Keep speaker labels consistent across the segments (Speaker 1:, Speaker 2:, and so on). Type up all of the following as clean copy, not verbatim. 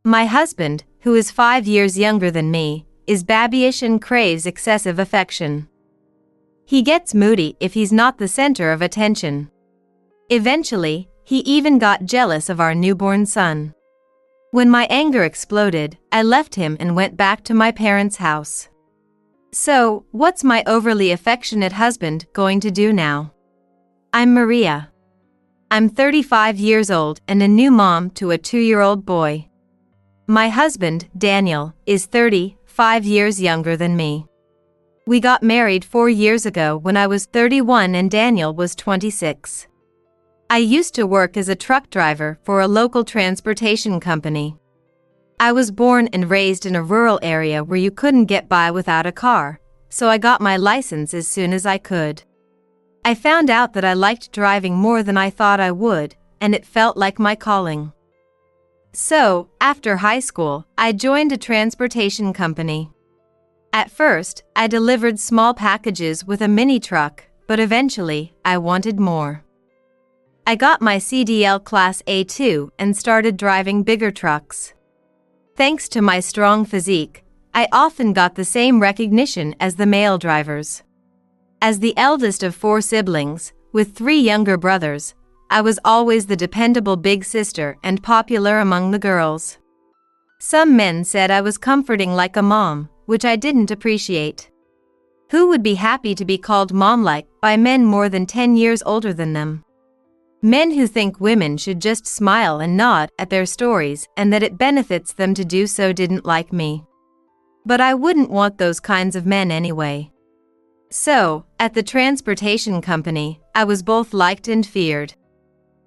Speaker 1: My husband, who is 5 years younger than me, is babyish and craves excessive affection. He gets moody if he's not the center of attention. Eventually, he even got jealous of our newborn son. When my anger exploded, I left him and went back to my parents' house. So, what's my overly affectionate husband going to do now? I'm Maria. I'm 35 years old and a new mom to a 2-year-old boy. My husband, Daniel, is 35 years younger than me. We got married 4 years ago when I was 31 and Daniel was 26. I used to work as a truck driver for a local transportation company. I was born and raised in a rural area where you couldn't get by without a car, so I got my license as soon as I could. I found out that I liked driving more than I thought I would, and it felt like my calling. So, after high school, I joined a transportation company. At first, I delivered small packages with a mini truck, but eventually, I wanted more. I got my CDL Class A2 and started driving bigger trucks. Thanks to my strong physique, I often got the same recognition as the male drivers. As the eldest of 4 siblings, with 3 younger brothers, I was always the dependable big sister and popular among the girls. Some men said I was comforting like a mom, which I didn't appreciate. Who would be happy to be called mom-like by men more than 10 years older than them? Men who think women should just smile and nod at their stories and that it benefits them to do so didn't like me. But I wouldn't want those kinds of men anyway. So, at the transportation company, I was both liked and feared.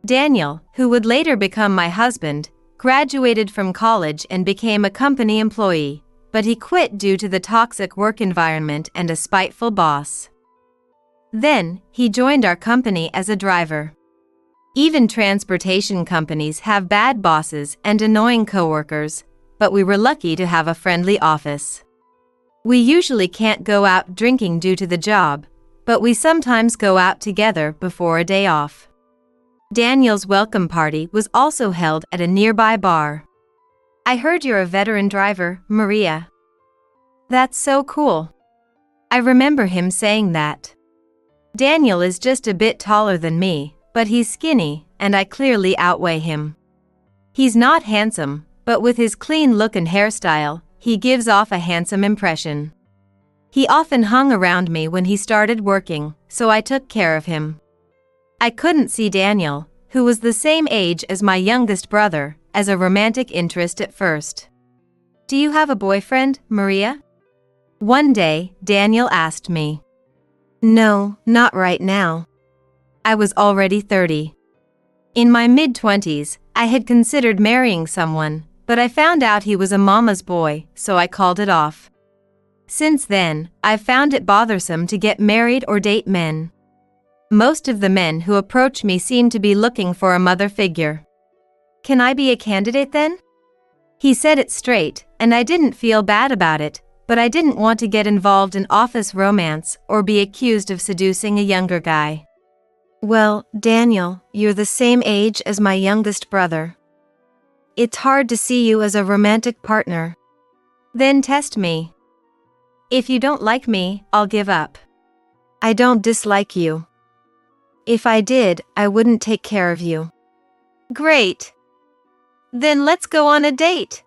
Speaker 1: Daniel, who would later become my husband, graduated from college and became a company employee, but he quit due to the toxic work environment and a spiteful boss. Then, he joined our company as a driver. Even transportation companies have bad bosses and annoying coworkers, but we were lucky to have a friendly office. We usually can't go out drinking due to the job, but we sometimes go out together before a day off. Daniel's welcome party was also held at a nearby bar. I heard you're a veteran driver, Maria. That's so cool. I remember him saying that. Daniel is just a bit taller than me, but he's skinny, and I clearly outweigh him. He's not handsome, but with his clean look and hairstyle, he gives off a handsome impression. He often hung around me when he started working, so I took care of him. I couldn't see Daniel, who was the same age as my youngest brother, as a romantic interest at first. Do you have a boyfriend, Maria? One day, Daniel asked me. No, not right now. I was already 30. In my mid-20s, I had considered marrying someone, but I found out he was a mama's boy, so I called it off. Since then, I've found it bothersome to get married or date men. Most of the men who approach me seem to be looking for a mother figure. Can I be a candidate then? He said it straight, and I didn't feel bad about it, but I didn't want to get involved in office romance or be accused of seducing a younger guy. Well, Daniel, you're the same age as my youngest brother. It's hard to see you as a romantic partner. Then test me. If you don't like me, I'll give up. I don't dislike you. If I did, I wouldn't take care of you. Great. Then let's go on a date.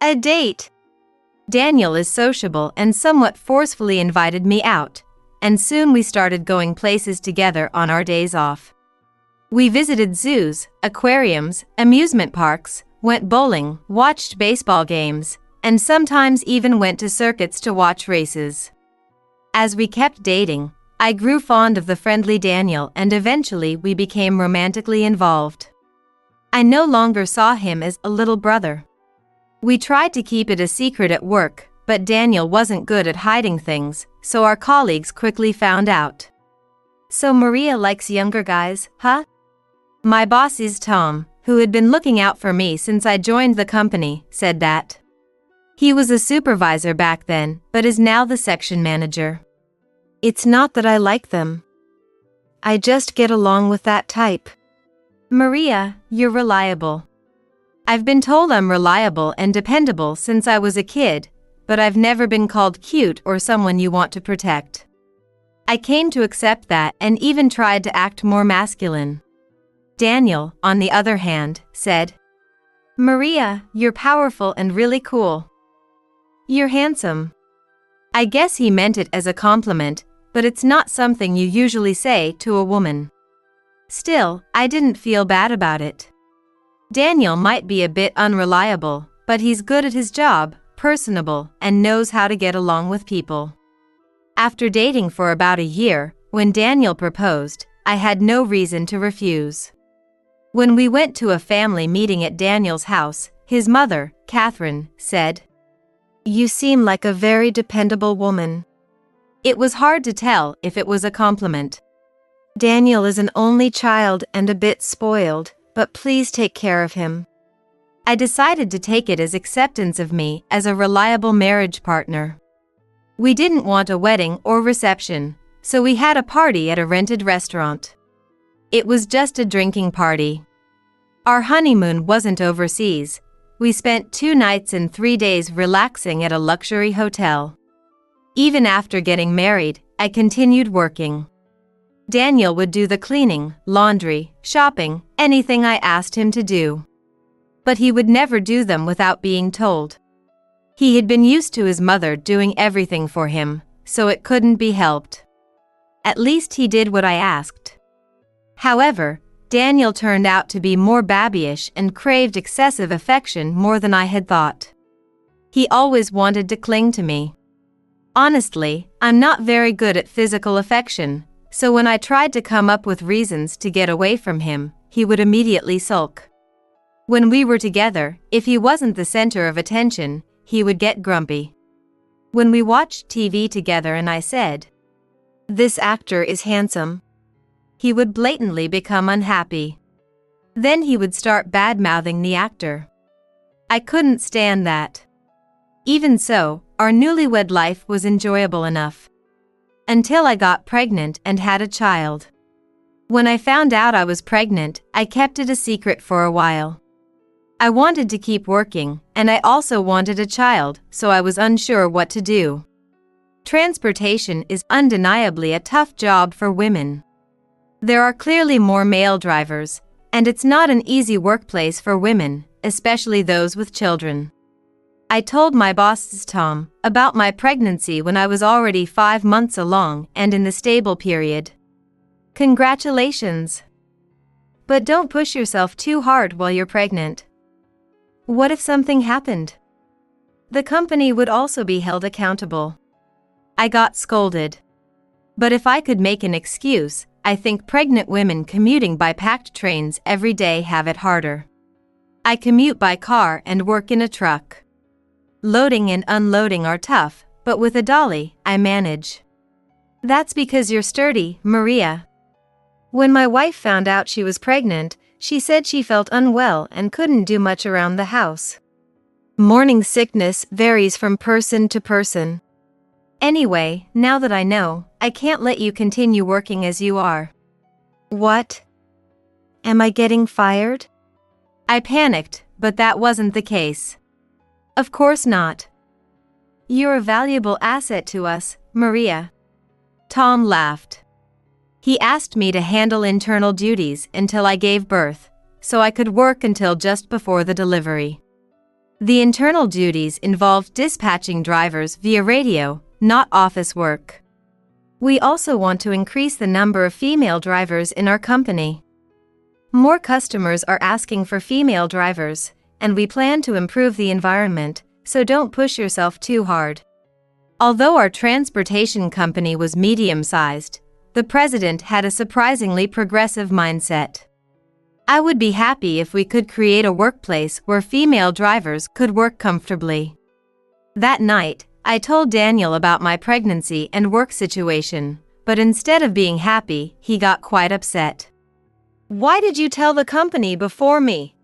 Speaker 1: A date. Daniel is sociable and somewhat forcefully invited me out, and soon we started going places together on our days off. We visited zoos, aquariums, amusement parks, went bowling, watched baseball games, and sometimes even went to circuits to watch races. As we kept dating, I grew fond of the friendly Daniel and eventually we became romantically involved. I no longer saw him as a little brother. We tried to keep it a secret at work, but Daniel wasn't good at hiding things, so our colleagues quickly found out. So Maria likes younger guys, huh? My boss is Tom, who had been looking out for me since I joined the company, said that. He was a supervisor back then, but is now the section manager. It's not that I like them. I just get along with that type. Maria, you're reliable. I've been told I'm reliable and dependable since I was a kid, but I've never been called cute or someone you want to protect. I came to accept that and even tried to act more masculine. Daniel, on the other hand, said, "Maria, you're powerful and really cool. You're handsome." I guess he meant it as a compliment, but it's not something you usually say to a woman. Still, I didn't feel bad about it. Daniel might be a bit unreliable, but he's good at his job, personable, and knows how to get along with people. After dating for about a year, when Daniel proposed, I had no reason to refuse. When we went to a family meeting at Daniel's house, his mother, Catherine, said, "You seem like a very dependable woman." It was hard to tell if it was a compliment. "Daniel is an only child and a bit spoiled, but please take care of him." I decided to take it as acceptance of me as a reliable marriage partner. We didn't want a wedding or reception, so we had a party at a rented restaurant. It was just a drinking party. Our honeymoon wasn't overseas. We spent 2 nights and 3 days relaxing at a luxury hotel. Even after getting married, I continued working. Daniel would do the cleaning, laundry, shopping, anything I asked him to do. But he would never do them without being told. He had been used to his mother doing everything for him, so it couldn't be helped. At least he did what I asked. However, Daniel turned out to be more babyish and craved excessive affection more than I had thought. He always wanted to cling to me. Honestly, I'm not very good at physical affection, so when I tried to come up with reasons to get away from him, he would immediately sulk. When we were together, if he wasn't the center of attention, he would get grumpy. When we watched TV together and I said, "This actor is handsome," he would blatantly become unhappy. Then he would start bad-mouthing the actor. I couldn't stand that. Even so, our newlywed life was enjoyable enough. Until I got pregnant and had a child. When I found out I was pregnant, I kept it a secret for a while. I wanted to keep working, and I also wanted a child, so I was unsure what to do. Transportation is undeniably a tough job for women. There are clearly more male drivers, and it's not an easy workplace for women, especially those with children. I told my boss, Tom, about my pregnancy when I was already 5 months along and in the stable period. Congratulations! But don't push yourself too hard while you're pregnant. What if something happened? The company would also be held accountable. I got scolded. But if I could make an excuse, I think pregnant women commuting by packed trains every day have it harder. I commute by car and work in a truck. Loading and unloading are tough, but with a dolly, I manage. That's because you're sturdy, Maria. When my wife found out she was pregnant, she said she felt unwell and couldn't do much around the house. Morning sickness varies from person to person. Anyway, now that I know, I can't let you continue working as you are. What? Am I getting fired? I panicked, but that wasn't the case. Of course not. You're a valuable asset to us, Maria. Tom laughed. He asked me to handle internal duties until I gave birth, so I could work until just before the delivery. The internal duties involved dispatching drivers via radio, not office work. We also want to increase the number of female drivers in our company. More customers are asking for female drivers, and we plan to improve the environment, so don't push yourself too hard. Although our transportation company was medium-sized, the president had a surprisingly progressive mindset. I would be happy if we could create a workplace where female drivers could work comfortably. That night, I told Daniel about my pregnancy and work situation, but instead of being happy, he got quite upset. Why did you tell the company before me?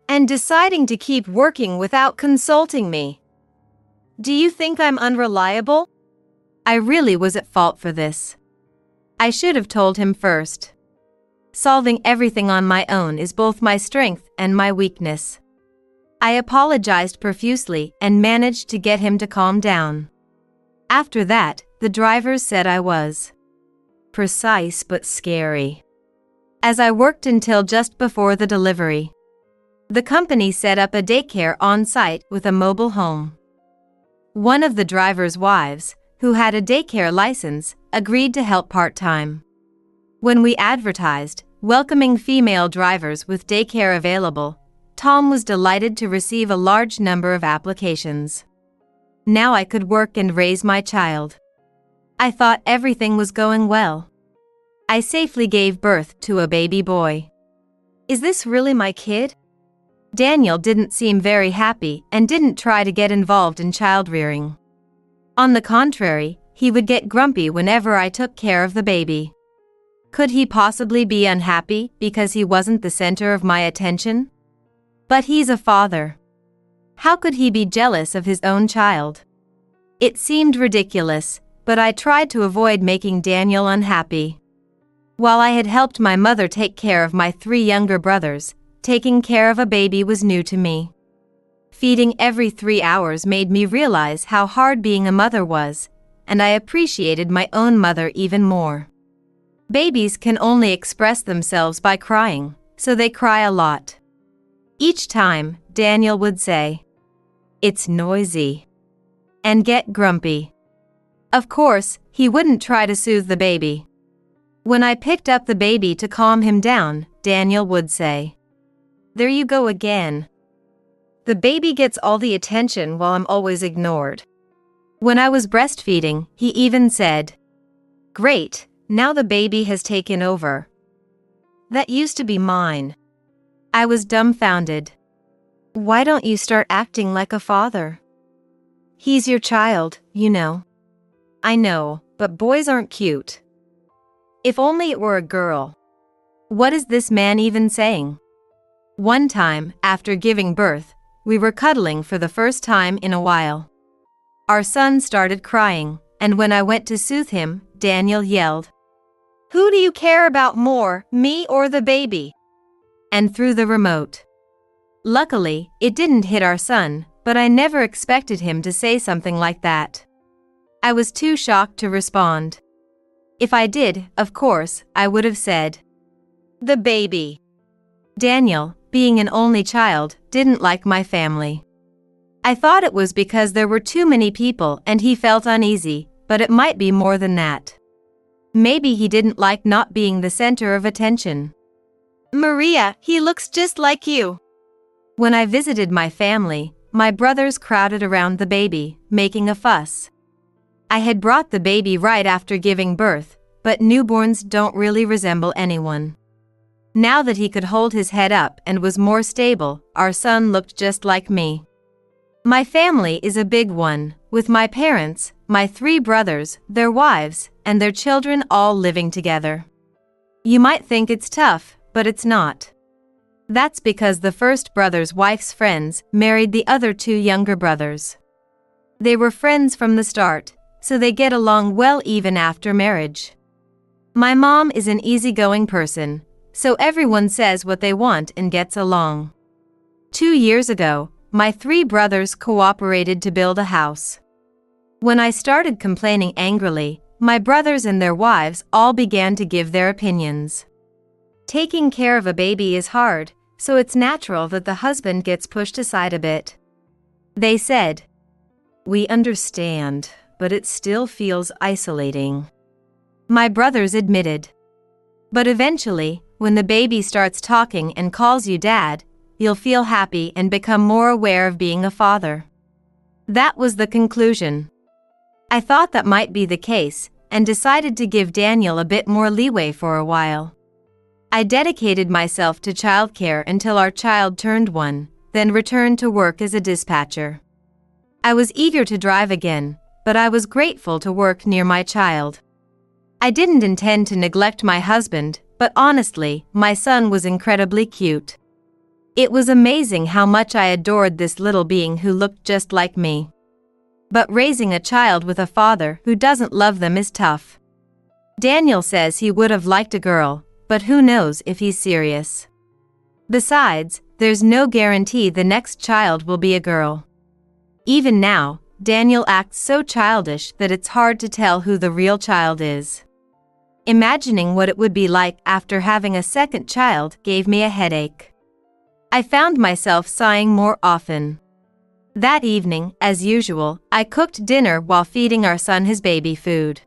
Speaker 1: And deciding to keep working without consulting me. Do you think I'm unreliable? I really was at fault for this. I should have told him first. Solving everything on my own is both my strength and my weakness. I apologized profusely and managed to get him to calm down. After that, the drivers said I was precise but scary, as I worked until just before the delivery. The company set up a daycare on site with a mobile home. One of the driver's wives, who had a daycare license, agreed to help part-time. When we advertised, welcoming female drivers with daycare available, Tom was delighted to receive a large number of applications. Now I could work and raise my child. I thought everything was going well. I safely gave birth to a baby boy. Is this really my kid? Daniel didn't seem very happy and didn't try to get involved in child-rearing. On the contrary, he would get grumpy whenever I took care of the baby. Could he possibly be unhappy because he wasn't the center of my attention? But he's a father. How could he be jealous of his own child? It seemed ridiculous, but I tried to avoid making Daniel unhappy. While I had helped my mother take care of my 3 younger brothers, taking care of a baby was new to me. Feeding every 3 hours made me realize how hard being a mother was, and I appreciated my own mother even more. Babies can only express themselves by crying, so they cry a lot. Each time, Daniel would say, "It's noisy," and get grumpy. Of course, he wouldn't try to soothe the baby. When I picked up the baby to calm him down, Daniel would say, "There you go again." The baby gets all the attention while I'm always ignored. When I was breastfeeding, he even said, "Great, now the baby has taken over. That used to be mine." I was dumbfounded. Why don't you start acting like a father? He's your child, you know. I know, but boys aren't cute. If only it were a girl. What is this man even saying? One time, after giving birth, we were cuddling for the first time in a while. Our son started crying, and when I went to soothe him, Daniel yelled, "Who do you care about more, me or the baby?" and threw the remote. Luckily, it didn't hit our son, but I never expected him to say something like that. I was too shocked to respond. If I did, of course, I would have said, "The baby." Daniel, being an only child, didn't like my family. I thought it was because there were too many people and he felt uneasy, but it might be more than that. Maybe he didn't like not being the center of attention. "Maria, he looks just like you." When I visited my family, my brothers crowded around the baby, making a fuss. I had brought the baby right after giving birth, but newborns don't really resemble anyone. Now that he could hold his head up and was more stable, our son looked just like me. My family is a big one, with my parents, my 3 brothers, their wives, and their children all living together. You might think it's tough, but it's not. That's because the first brother's wife's friends married the other 2 younger brothers. They were friends from the start, so they get along well even after marriage. My mom is an easygoing person, so everyone says what they want and gets along. 2 years ago, my 3 brothers cooperated to build a house. When I started complaining angrily, my brothers and their wives all began to give their opinions. Taking care of a baby is hard, so it's natural that the husband gets pushed aside a bit. They said, "We understand, but it still feels isolating." My brothers admitted. But eventually, when the baby starts talking and calls you dad, you'll feel happy and become more aware of being a father. That was the conclusion. I thought that might be the case, and decided to give Daniel a bit more leeway for a while. I dedicated myself to childcare until our child turned 1, then returned to work as a dispatcher. I was eager to drive again, but I was grateful to work near my child. I didn't intend to neglect my husband, but honestly, my son was incredibly cute. It was amazing how much I adored this little being who looked just like me. But raising a child with a father who doesn't love them is tough. Daniel says he would have liked a girl, but who knows if he's serious. Besides, there's no guarantee the next child will be a girl. Even now, Daniel acts so childish that it's hard to tell who the real child is. Imagining what it would be like after having a second child gave me a headache. I found myself sighing more often. That evening, as usual, I cooked dinner while feeding our son his baby food.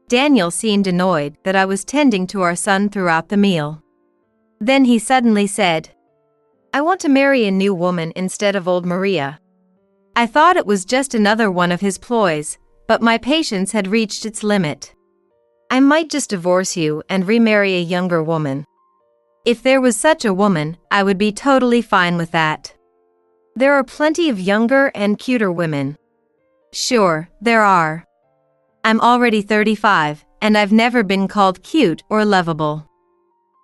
Speaker 1: Daniel seemed annoyed that I was tending to our son throughout the meal. Then he suddenly said, "I want to marry a new woman instead of old Maria." I thought it was just another one of his ploys, but my patience had reached its limit. "I might just divorce you and remarry a younger woman. If there was such a woman, I would be totally fine with that. There are plenty of younger and cuter women." "Sure, there are. I'm already 35, and I've never been called cute or lovable.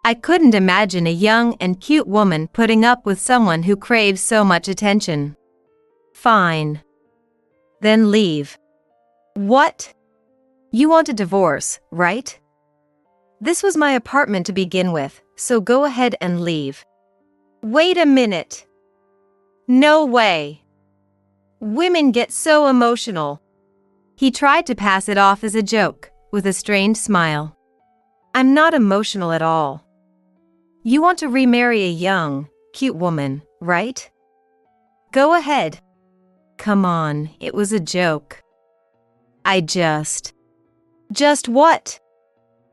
Speaker 1: I couldn't imagine a young and cute woman putting up with someone who craves so much attention." "Fine. Then leave." "What? You want a divorce, right? This was my apartment to begin with, so go ahead and leave." "Wait a minute. No way. Women get so emotional." He tried to pass it off as a joke, with a strained smile. "I'm not emotional at all. You want to remarry a young, cute woman, right? Go ahead." "Come on, it was a joke. Just what?"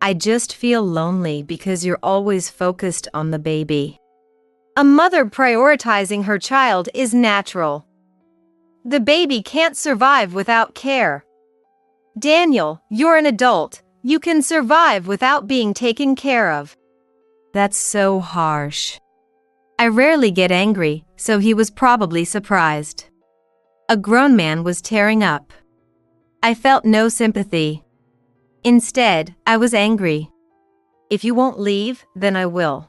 Speaker 1: "I just feel lonely because you're always focused on the baby." "A mother prioritizing her child is natural. The baby can't survive without care. Daniel, you're an adult. You can survive without being taken care of." That's so harsh. I rarely get angry, so he was probably surprised. A grown man was tearing up. I felt no sympathy. Instead, I was angry. "If you won't leave, then I will.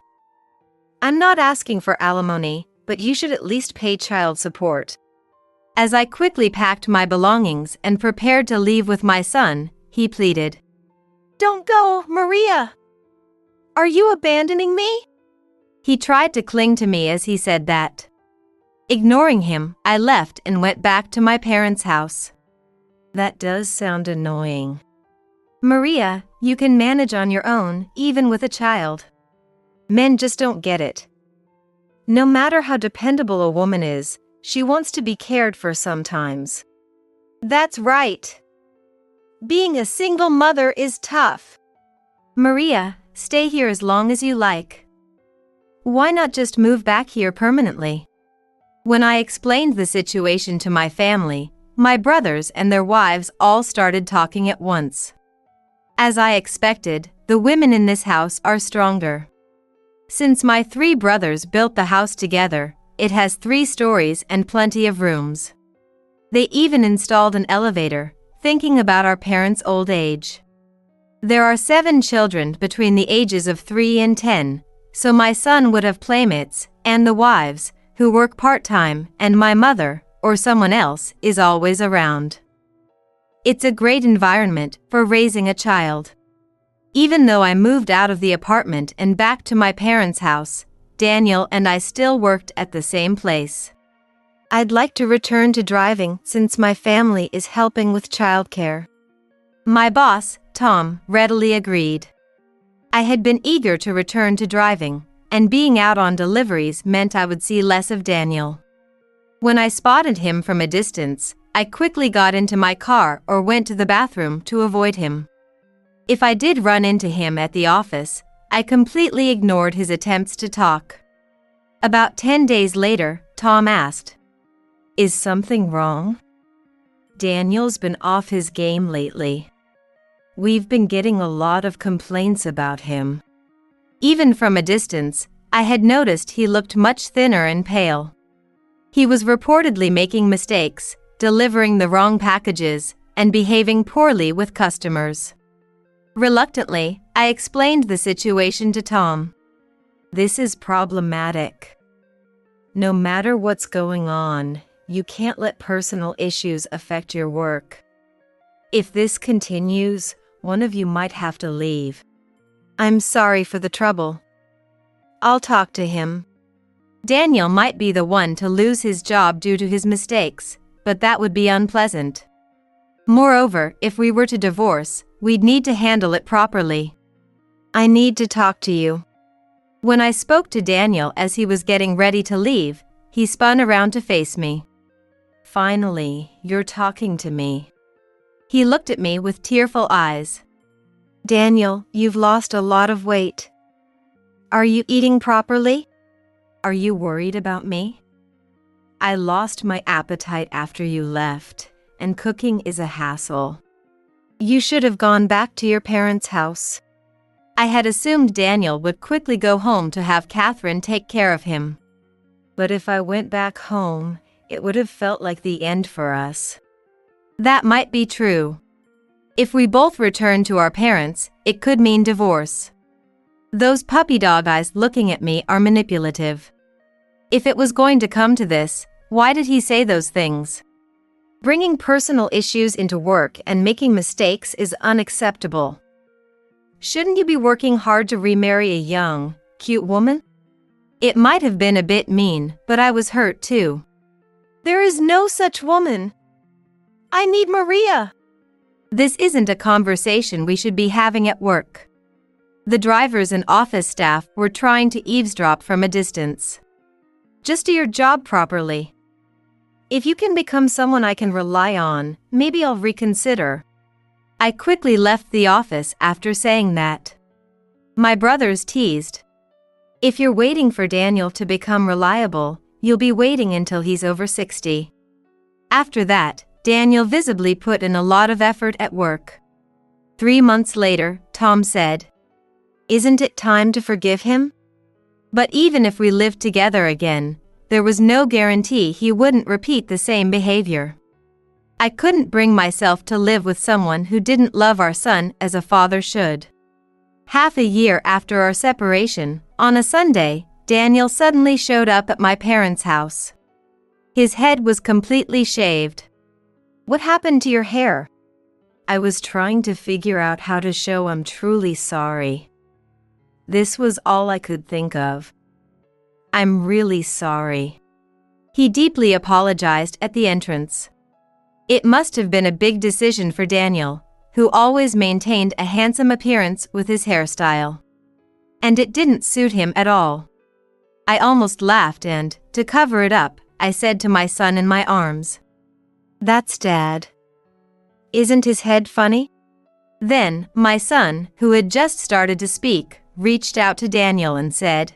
Speaker 1: I'm not asking for alimony, but you should at least pay child support." As I quickly packed my belongings and prepared to leave with my son, he pleaded, "Don't go, Maria. Are you abandoning me?" He tried to cling to me as he said that. Ignoring him, I left and went back to my parents' house. That does sound annoying. "Maria, you can manage on your own, even with a child. Men just don't get it. No matter how dependable a woman is, she wants to be cared for sometimes." "That's right. Being a single mother is tough." "Maria, stay here as long as you like. Why not just move back here permanently?" When I explained the situation to my family, my brothers and their wives all started talking at once. As I expected, the women in this house are stronger. Since my 3 brothers built the house together, it has 3 stories and plenty of rooms. They even installed an elevator, thinking about our parents' old age. There are 7 children between the ages of 3 and 10, so my son would have playmates, and the wives, who work part-time, and my mother, or someone else, is always around. It's a great environment for raising a child. Even though I moved out of the apartment and back to my parents' house, Daniel and I still worked at the same place. I'd like to return to driving since my family is helping with childcare. My boss, Tom, readily agreed. I had been eager to return to driving, and being out on deliveries meant I would see less of Daniel. When I spotted him from a distance, I quickly got into my car or went to the bathroom to avoid him. If I did run into him at the office, I completely ignored his attempts to talk. About 10 days later, Tom asked, "Is something wrong? Daniel's been off his game lately. We've been getting a lot of complaints about him." Even from a distance, I had noticed he looked much thinner and pale. He was reportedly making mistakes, delivering the wrong packages, and behaving poorly with customers. Reluctantly, I explained the situation to Tom. "This is problematic. No matter what's going on, you can't let personal issues affect your work. If this continues, one of you might have to leave. I'm sorry for the trouble. I'll talk to him." Daniel might be the one to lose his job due to his mistakes, but that would be unpleasant. Moreover, if we were to divorce, we'd need to handle it properly. I need to talk to you. When I spoke to Daniel as he was getting ready to leave, he spun around to face me. Finally, you're talking to me. He looked at me with tearful eyes. Daniel, you've lost a lot of weight. Are you eating properly? Are you worried about me? I lost my appetite after you left, and cooking is a hassle. You should have gone back to your parents' house. I had assumed Daniel would quickly go home to have Catherine take care of him. But if I went back home, it would have felt like the end for us. That might be true. If we both returned to our parents, it could mean divorce. Those puppy dog eyes looking at me are manipulative. If it was going to come to this, why did he say those things? Bringing personal issues into work and making mistakes is unacceptable. Shouldn't you be working hard to remarry a young, cute woman? It might have been a bit mean, but I was hurt too. There is no such woman. I need Maria. This isn't a conversation we should be having at work. The drivers and office staff were trying to eavesdrop from a distance. Just do your job properly. If you can become someone I can rely on, maybe I'll reconsider. I quickly left the office after saying that. My brothers teased. If you're waiting for Daniel to become reliable, you'll be waiting until he's over 60. After that, Daniel visibly put in a lot of effort at work. 3 months later, Tom said, "Isn't it time to forgive him?" But even if we lived together again, there was no guarantee he wouldn't repeat the same behavior. I couldn't bring myself to live with someone who didn't love our son as a father should. Half a year after our separation, on a Sunday, Daniel suddenly showed up at my parents' house. His head was completely shaved. What happened to your hair? I was trying to figure out how to show I'm truly sorry. This was all I could think of. I'm really sorry. He deeply apologized at the entrance. It must have been a big decision for Daniel, who always maintained a handsome appearance with his hairstyle. And it didn't suit him at all. I almost laughed and, to cover it up, I said to my son in my arms, "That's Dad. Isn't his head funny?" Then, my son, who had just started to speak, reached out to Daniel and said,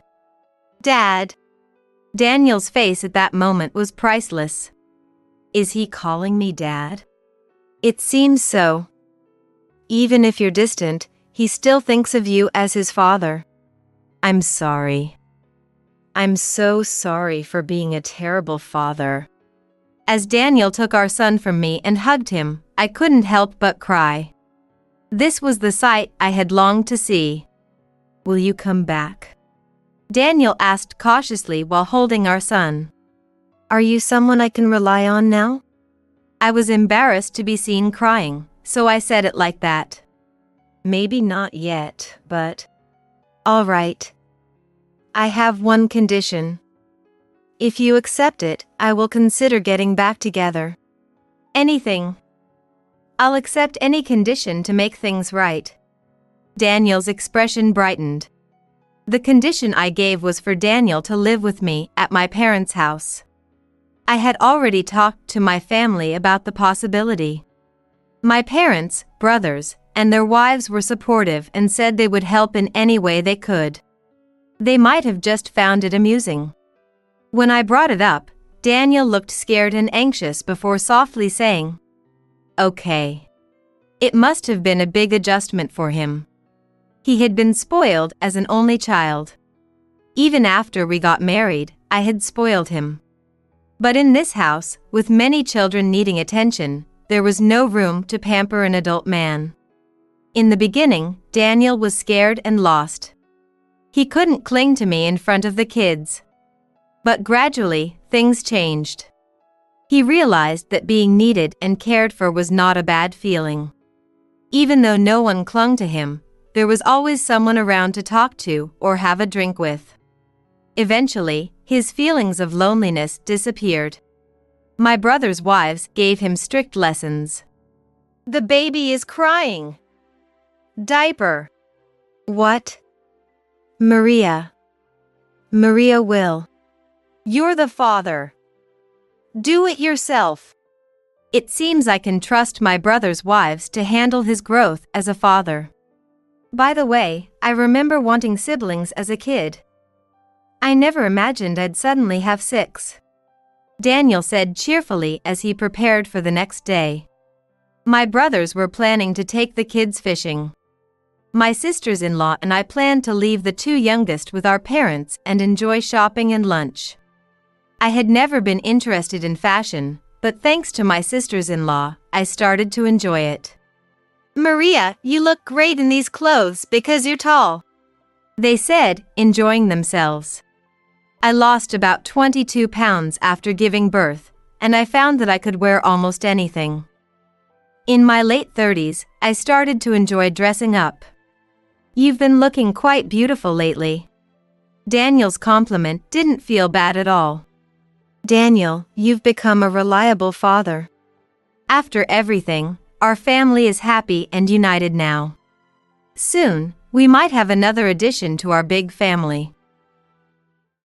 Speaker 1: "Dad." Daniel's face at that moment was priceless. Is he calling me Dad? It seems so. Even if you're distant, he still thinks of you as his father. I'm sorry. I'm so sorry for being a terrible father. As Daniel took our son from me and hugged him, I couldn't help but cry. This was the sight I had longed to see. Will you come back? Daniel asked cautiously while holding our son. Are you someone I can rely on now? I was embarrassed to be seen crying, so I said it like that. Maybe not yet, but... All right. I have one condition. If you accept it, I will consider getting back together. Anything. I'll accept any condition to make things right. Daniel's expression brightened. The condition I gave was for Daniel to live with me at my parents' house. I had already talked to my family about the possibility. My parents, brothers, and their wives were supportive and said they would help in any way they could. They might have just found it amusing. When I brought it up, Daniel looked scared and anxious before softly saying, "Okay." It must have been a big adjustment for him. He had been spoiled as an only child. Even after we got married, I had spoiled him. But in this house, with many children needing attention, there was no room to pamper an adult man. In the beginning, Daniel was scared and lost. He couldn't cling to me in front of the kids. But gradually, things changed. He realized that being needed and cared for was not a bad feeling. Even though no one clung to him, there was always someone around to talk to or have a drink with. Eventually, His feelings of loneliness disappeared. My brothers' wives gave him strict lessons. The baby is crying. Diaper. What? Maria. Maria will. You're the father. Do it yourself. It seems I can trust my brother's wives to handle his growth as a father. By the way, I remember wanting siblings as a kid. I never imagined I'd suddenly have 6. Daniel said cheerfully as he prepared for the next day. My brothers were planning to take the kids fishing. My sisters-in-law and I planned to leave the 2 youngest with our parents and enjoy shopping and lunch. I had never been interested in fashion, but thanks to my sisters-in-law, I started to enjoy it. Maria, you look great in these clothes because you're tall, they said, enjoying themselves. I lost about 22 pounds after giving birth, and I found that I could wear almost anything. In my late 30s, I started to enjoy dressing up. You've been looking quite beautiful lately. Daniel's compliment didn't feel bad at all. Daniel, you've become a reliable father. After everything, our family is happy and united now. Soon, we might have another addition to our big family.